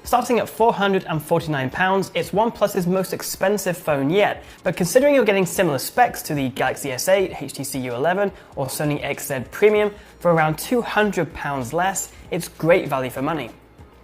Starting at £449, it's OnePlus's most expensive phone yet, but considering you're getting similar specs to the Galaxy S8, HTC U11 or Sony XZ Premium for around £200 less, it's great value for money.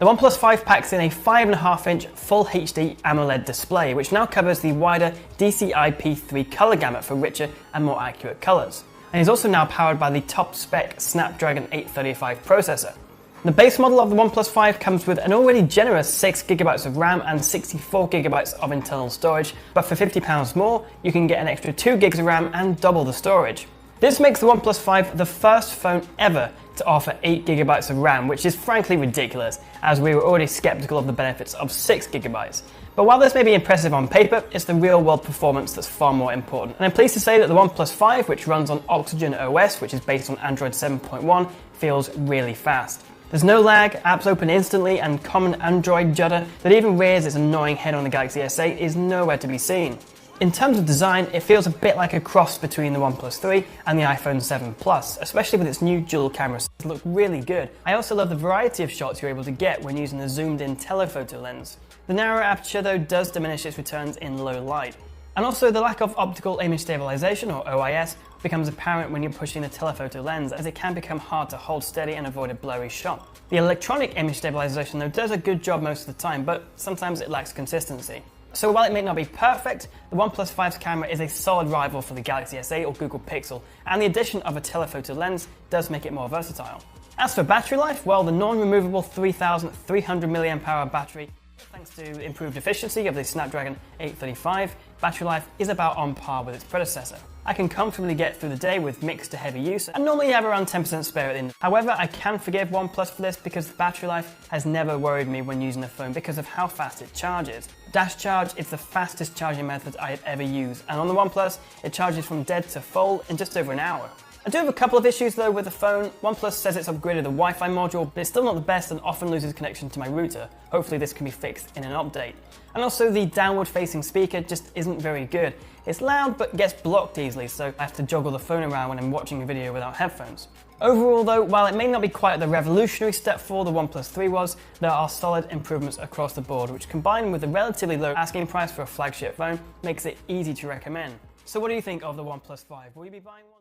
The OnePlus 5 packs in a 5.5-inch Full HD AMOLED display, which now covers the wider DCI-P3 colour gamut for richer and more accurate colours, and is also now powered by the top-spec Snapdragon 835 processor. The base model of the OnePlus 5 comes with an already generous 6GB of RAM and 64GB of internal storage, but for £50 more, you can get an extra 2GB of RAM and double the storage. This makes the OnePlus 5 the first phone ever to offer 8GB of RAM, which is frankly ridiculous, as we were already skeptical of the benefits of 6GB. But while this may be impressive on paper, it's the real-world performance that's far more important. And I'm pleased to say that the OnePlus 5, which runs on Oxygen OS, which is based on Android 7.1, feels really fast. There's no lag, apps open instantly, and common Android judder that even rears its annoying head on the Galaxy S8 is nowhere to be seen. In terms of design, it feels a bit like a cross between the OnePlus 3 and the iPhone 7 Plus, especially with its new dual cameras. It looks really good. I also love the variety of shots you're able to get when using the zoomed-in telephoto lens. The narrow aperture, though, does diminish its returns in low light. And also, the lack of optical image stabilization, or OIS, becomes apparent when you're pushing the telephoto lens, as it can become hard to hold steady and avoid a blurry shot. The electronic image stabilization, though, does a good job most of the time, but sometimes it lacks consistency. So while it may not be perfect, the OnePlus 5's camera is a solid rival for the Galaxy S8 or Google Pixel, and the addition of a telephoto lens does make it more versatile. As for battery life, well, the non-removable 3,300 mAh battery, thanks to improved efficiency of the Snapdragon 835, battery life is about on par with its predecessor. I can comfortably get through the day with mixed to heavy use and normally have around 10% spare at the end. However, I can forgive OnePlus for this because the battery life has never worried me when using the phone because of how fast it charges. Dash Charge is the fastest charging method I have ever used, and on the OnePlus, it charges from dead to full in just over an hour. I do have a couple of issues though with the phone. OnePlus says it's upgraded the Wi-Fi module, but it's still not the best and often loses connection to my router. Hopefully this can be fixed in an update. And also the downward facing speaker just isn't very good. It's loud but gets blocked easily, so I have to joggle the phone around when I'm watching a video without headphones. Overall though, while it may not be quite the revolutionary step forward the OnePlus 3 was, there are solid improvements across the board, which combined with the relatively low asking price for a flagship phone, makes it easy to recommend. So what do you think of the OnePlus 5? Will you be buying one?